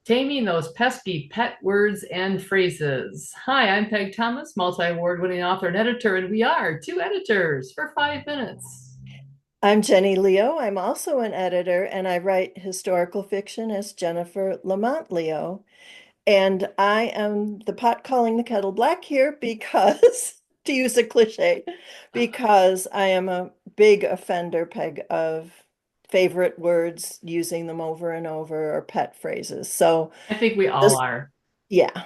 Taming those pesky pet words and phrases. Hi, I'm Peg Thomas, multi-award winning author and editor, and we are two editors for 5 minutes. I'm Jenny Leo. I'm also an editor, and I write historical fiction as Jennifer Lamont Leo. And I am the pot calling the kettle black here because, to use a cliche, because I am a big offender, Peg, of favorite words, using them over and over, or pet phrases. So I think we all this are. yeah.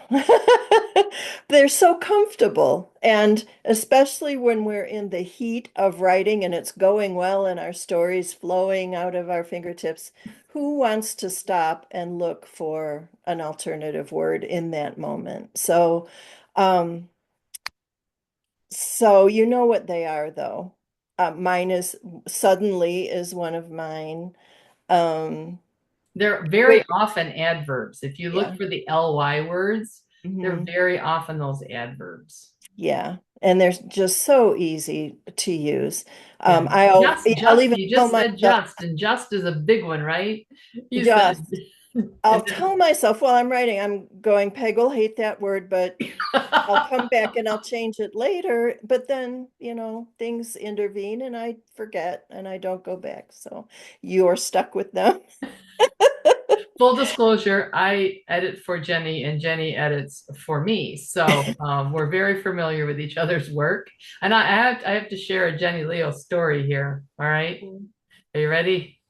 They're so comfortable. And especially when we're in the heat of writing and it's going well and our story's flowing out of our fingertips, who wants to stop and look for an alternative word in that moment? Um, so you know what they are, though. Mine is suddenly is one of mine. Um, They're very quick, often adverbs. If you look yeah. for the ly words, they're Mhm. very often those adverbs. Yeah, and they're just so easy to use. Yeah. I'll Just, even you tell just said myself, just, and just is a big one, right? You said, just, and I'll tell myself while I'm writing, I'm going, Peg will hate that word, but I'll come back and I'll change it later. But then, things intervene and I forget and I don't go back. So you're stuck with them. full disclosure, I edit for Jenny and Jenny edits for me. So we're very familiar with each other's work. And I have to share a Jenny Leo story here. All right. Are you ready?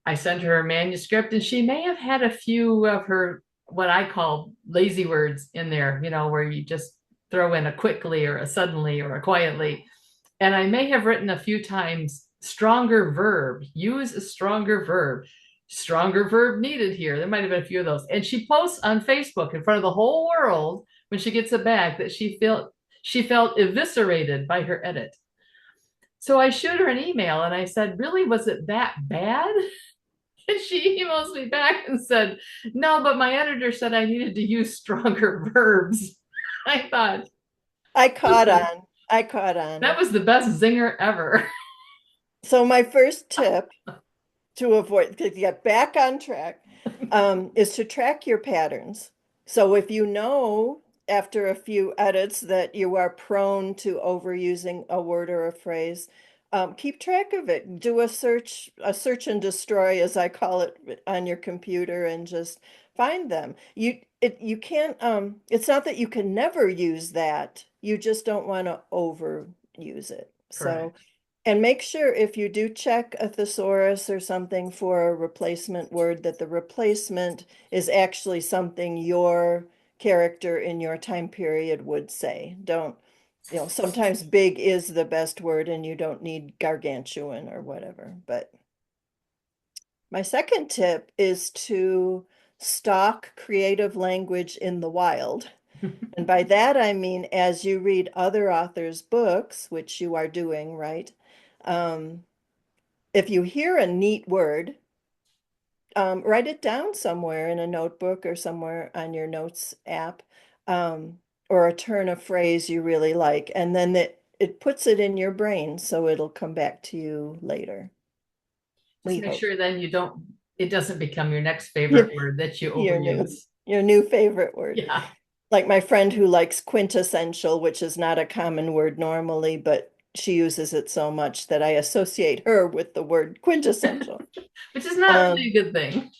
I sent her a manuscript and she may have had a few of her what I call lazy words in there, where you just throw in a quickly or a suddenly or a quietly. And I may have written a few times stronger verb, use a stronger verb needed here. There might have been a few of those. And she posts on Facebook in front of the whole world when she gets it back that she felt eviscerated by her edit. So I shoot her an email and I said, "Really, was it that bad?" And she emails me back and said, "No, but my editor said I needed to use stronger verbs." I thought, I caught on. I caught that on. was the best zinger ever. So my first tip to to get back on track, is to track your patterns. So if you know after a few edits that you are prone to overusing a word or a phrase, keep track of it. Do a search and destroy, as I call it, on your computer, and just find them. You can't. It's not that you can never use that. You just don't want to overuse it. So. Correct. And make sure if you do check a thesaurus or something for a replacement word, that the replacement is actually something your character in your time period would say. Don't, sometimes big is the best word and you don't need gargantuan or whatever. But my second tip is to stock creative language in the wild. And by that, I mean, as you read other authors' books, which you are doing, right? Um, if you hear a neat word, write it down somewhere in a notebook or somewhere on your notes app, or a turn of phrase you really like, and then it puts it in your brain so it'll come back to you later. Just We make hope. sure then it doesn't become your next Your, favorite word that you your new overuse. your new favorite word. Yeah. Like my friend who likes quintessential, which is not a common word normally, but she uses it so much that I associate her with the word quintessential. Which is not really Um, a good thing.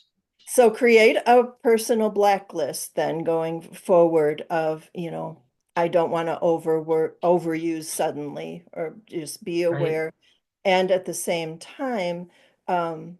So create a personal blacklist then going forward of, I don't want to overuse suddenly, or just be Right. aware. And at the same time, um,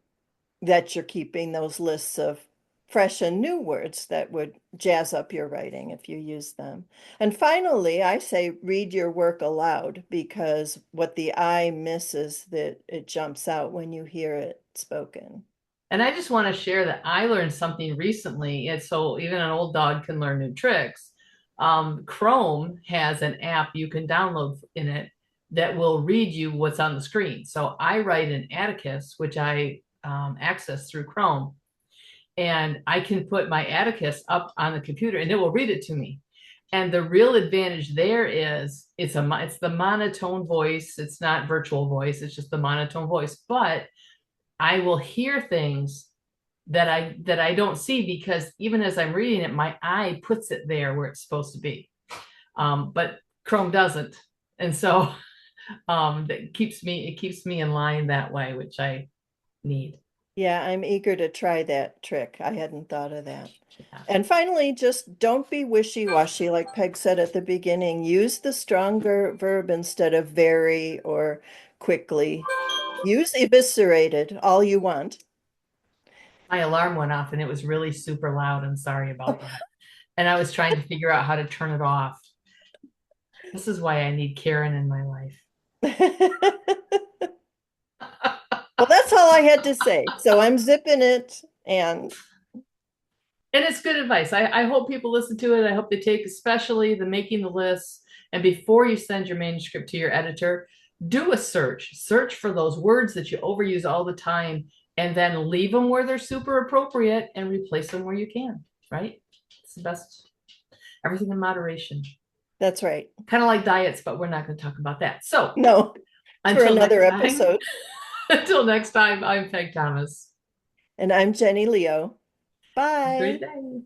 that you're keeping those lists of fresh and new words that would jazz up your writing if you use them. And finally, I say read your work aloud, because what the eye misses, that it jumps out when you hear it spoken. And I just want to share that I learned something recently. And so even an old dog can learn new tricks. Chrome has an app you can download in it that will read you what's on the screen. So I write in Atticus, which I access through Chrome, and I can put my Atticus up on the computer and it will read it to me. And the real advantage there is it's the monotone voice. It's not virtual voice. It's just the monotone voice. But I will hear things that I don't see because even as I'm reading it, my eye puts it there where it's supposed to be. But Chrome doesn't. And so that keeps me in line that way, which I need. Yeah, I'm eager to try that trick. I hadn't thought of that. Yeah. And finally, just don't be wishy-washy, like Peg said at the beginning. Use the stronger verb instead of very or quickly. Use eviscerated, all you want. My alarm went off and it was really super loud. I'm sorry about that. And I was trying to figure out how to turn it off. This is why I need Karen in my life. Well, that's all I had to say. So I'm zipping it and And it's good advice. I hope people listen to it. I hope they take especially the making the lists. And before you send your manuscript to your editor, do a search. Search for those words that you overuse all the time and then leave them where they're super appropriate and replace them where you can, right? It's the best. Everything in moderation. that's right. Kind of like diets, but we're not going to talk about that. So No, for until another next time, episode. until next time, I'm Peg Thomas. And I'm Jenny Leo. Have a great Bye. day.